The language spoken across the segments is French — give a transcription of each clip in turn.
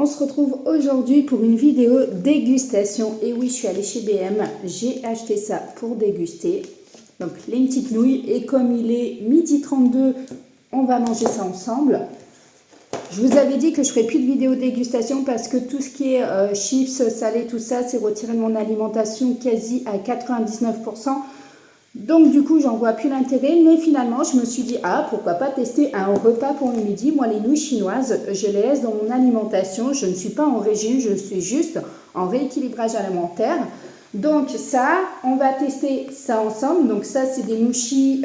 on se retrouve aujourd'hui pour une vidéo dégustation. Et oui, je suis allée chez BM, j'ai acheté ça pour déguster. Donc les petites nouilles, et comme il est 12h32, on va manger ça ensemble. Je vous avais dit que je ferai plus de vidéo dégustation parce que tout ce qui est chips, salé, tout ça, c'est retiré de mon alimentation quasi à 99%. Donc du coup, j'en vois plus l'intérêt, mais finalement, je me suis dit, ah, pourquoi pas tester un repas pour le midi. Moi, les nouilles chinoises, je les laisse dans mon alimentation. Je ne suis pas en régime, je suis juste en rééquilibrage alimentaire. Donc ça, on va tester ça ensemble. Donc ça, c'est des nouilles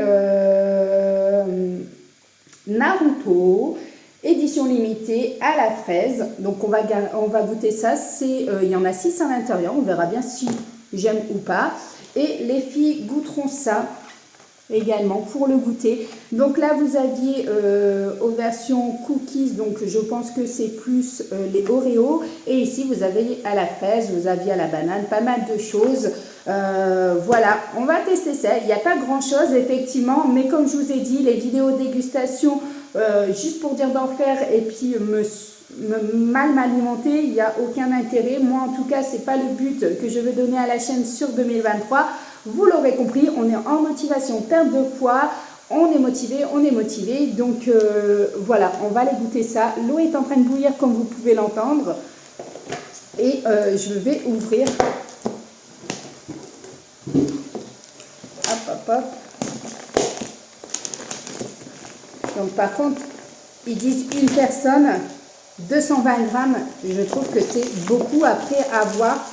Naruto, édition limitée à la fraise. Donc on va goûter ça. Il y en a 6 à l'intérieur, on verra bien si j'aime ou pas. Et les filles goûteront ça également pour le goûter. Donc là, vous aviez aux versions cookies, donc je pense que c'est plus les Oreos. Et ici, vous avez à la fraise, vous aviez à la banane, pas mal de choses. Voilà, on va tester ça. Il n'y a pas grand-chose, effectivement, mais comme je vous ai dit, les vidéos dégustation, juste pour dire d'en faire et puis mal m'alimenter, il n'y a aucun intérêt. Moi, en tout cas, ce n'est pas le but que je veux donner à la chaîne sur 2023. Vous l'aurez compris, on est en motivation, perte de poids, on est motivé. Donc voilà, on va aller goûter ça. L'eau est en train de bouillir comme vous pouvez l'entendre. Et je vais ouvrir. Hop, hop, hop. Donc par contre, ils disent une personne, 220 grammes. Je trouve que c'est beaucoup après avoir...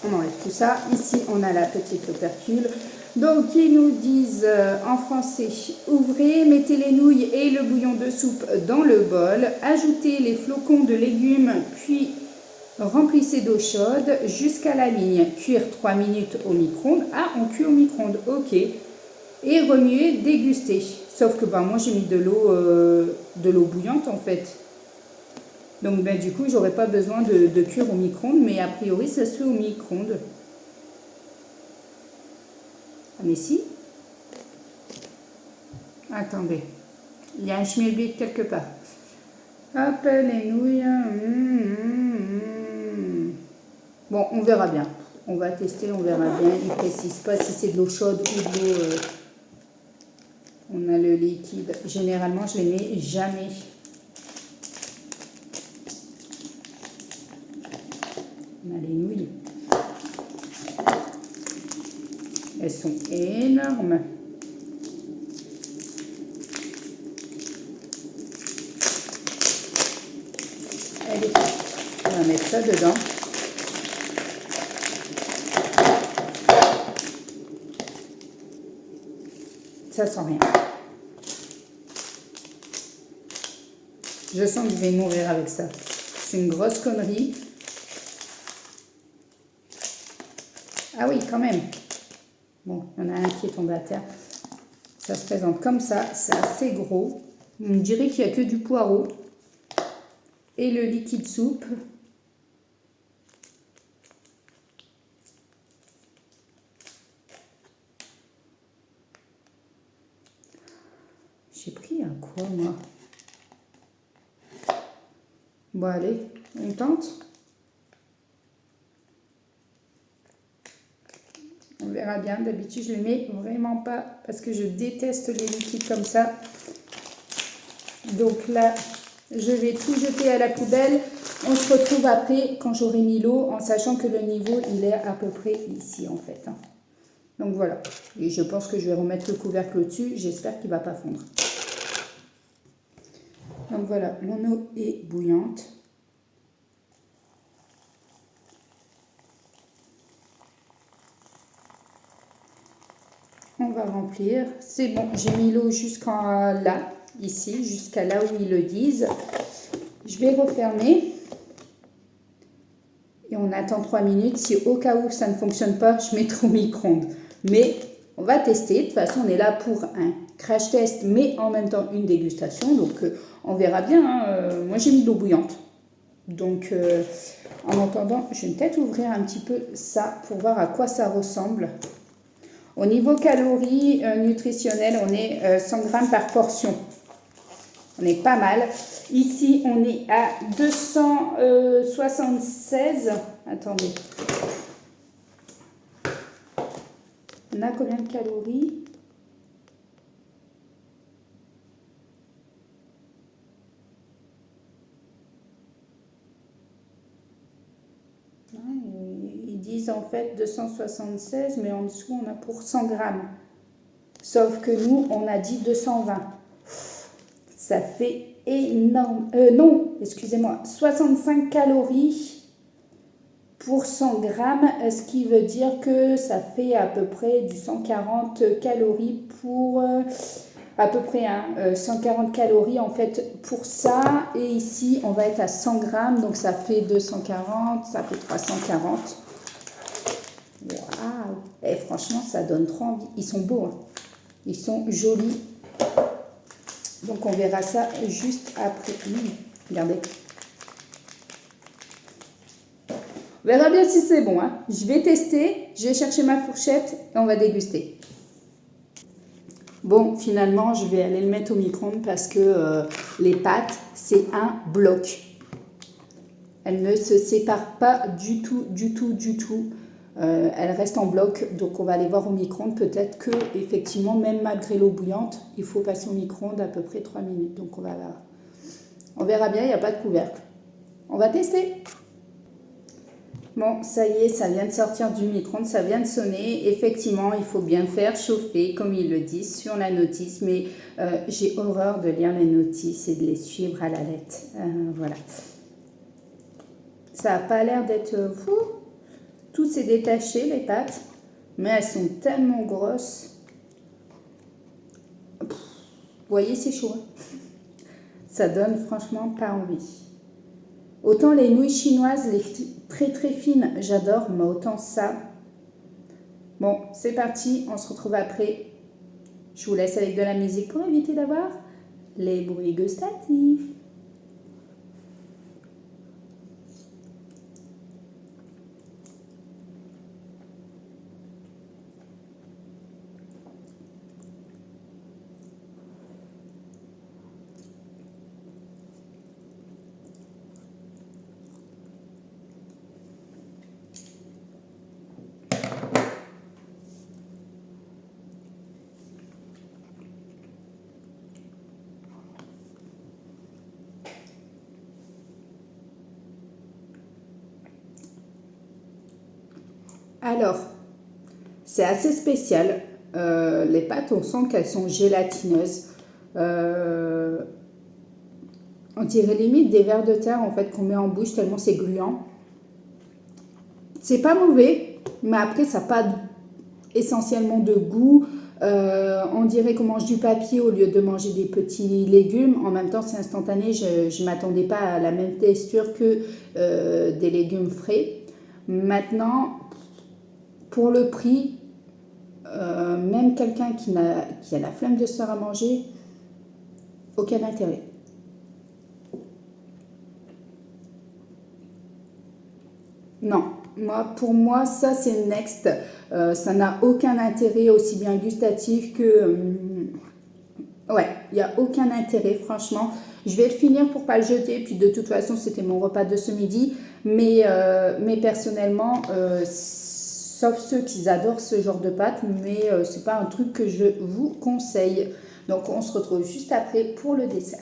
On enlève tout ça. Ici, on a la petite opercule. Donc, ils nous disent en français, ouvrez, mettez les nouilles et le bouillon de soupe dans le bol. Ajoutez les flocons de légumes, puis remplissez d'eau chaude jusqu'à la ligne. Cuire 3 minutes au micro-ondes. Ah, on cuit au micro-ondes, ok. Et remuer, déguster. Sauf que moi, j'ai mis de l'eau bouillante, en fait. Donc, du coup, j'aurais pas besoin de cuire au micro-ondes, mais a priori, ça se fait au micro-ondes. Ah, mais si. Attendez. Il y a un schmilblick quelque part. Hop, les nouilles. Bon, on verra bien. On va tester, on verra bien. Il ne précise pas si c'est de l'eau chaude ou de l'eau... On a le liquide. Généralement, je ne les mets jamais. On a les nouilles. Elles sont énormes. Allez, on va mettre ça dedans. Ça sent rien. Je sens que je vais mourir avec ça. C'est une grosse connerie. Ah oui, quand même. Bon, il y en a un qui est tombé à terre. Ça se présente comme ça. C'est assez gros. On dirait qu'il n'y a que du poireau. Et le liquide soupe. J'ai pris un quoi, moi? Bon, allez, on tente. On verra bien. D'habitude, je ne les mets vraiment pas parce que je déteste les liquides comme ça. Donc là, je vais tout jeter à la poubelle. On se retrouve après quand j'aurai mis l'eau en sachant que le niveau, il est à peu près ici en fait. Donc voilà. Et je pense que je vais remettre le couvercle au-dessus. J'espère qu'il ne va pas fondre. Donc voilà, mon eau est bouillante. On va remplir. C'est bon, j'ai mis l'eau jusqu'à là, ici, jusqu'à là où ils le disent. Je vais refermer. Et on attend 3 minutes. Si au cas où ça ne fonctionne pas, je mettrai au micro-ondes. Mais on va tester. De toute façon, on est là pour un crash test, mais en même temps une dégustation. Donc, on verra bien. Moi, j'ai mis de l'eau bouillante. Donc, en attendant, je vais peut-être ouvrir un petit peu ça pour voir à quoi ça ressemble. Au niveau calories nutritionnelles, on est 100 grammes par portion. On est pas mal. Ici, on est à 276. Attendez. On a combien de calories? Ils disent en fait 276, mais en dessous, on a pour 100 grammes. Sauf que nous, on a dit 220. Ça fait énorme. Non, excusez-moi, 65 calories pour 100 grammes, ce qui veut dire que ça fait à peu près du 140 calories pour... à peu près 140 calories en fait pour ça. Et ici, on va être à 100 grammes, donc ça fait 240, ça fait 340. Waouh! Et franchement, ça donne trop envie. Ils sont beaux, hein. Ils sont jolis. Donc on verra ça juste après. Regardez. On verra bien si c'est bon, hein. Je vais tester, je vais chercher ma fourchette et on va déguster. Bon, finalement, je vais aller le mettre au micro-ondes parce que les pâtes, c'est un bloc. Elles ne se séparent pas du tout, du tout, du tout. Elles restent en bloc, donc on va aller voir au micro-ondes. Peut-être que, effectivement, même malgré l'eau bouillante, il faut passer au micro-ondes à peu près 3 minutes. Donc on verra bien, il n'y a pas de couvercle. On va tester. Bon, ça y est, ça vient de sortir du micro-ondes, ça vient de sonner. Effectivement, il faut bien faire chauffer, comme ils le disent sur la notice. Mais j'ai horreur de lire les notices et de les suivre à la lettre. Voilà. Ça n'a pas l'air d'être fou. Tout s'est détaché, les pâtes. Mais elles sont tellement grosses. Vous voyez, c'est chaud. Ça donne franchement pas envie. Autant les nouilles chinoises, les très très fines, j'adore, mais autant ça. Bon, c'est parti, on se retrouve après. Je vous laisse avec de la musique pour éviter d'avoir les bruits gustatifs. Alors, c'est assez spécial. Les pâtes, on sent qu'elles sont gélatineuses. On dirait limite des vers de terre en fait qu'on met en bouche tellement c'est gluant. C'est pas mauvais, mais après ça n'a pas essentiellement de goût. On dirait qu'on mange du papier au lieu de manger des petits légumes. En même temps, c'est instantané. Je ne m'attendais pas à la même texture que des légumes frais. Maintenant, pour le prix, même quelqu'un qui a la flemme de se faire à manger, aucun intérêt. Non, pour moi, ça c'est next. Ça n'a aucun intérêt aussi bien gustatif que... ouais, il n'y a aucun intérêt, franchement. Je vais le finir pour pas le jeter. Puis de toute façon, c'était mon repas de ce midi. Mais personnellement, sauf ceux qui adorent ce genre de pâtes, mais c'est pas un truc que je vous conseille. Donc on se retrouve juste après pour le dessert.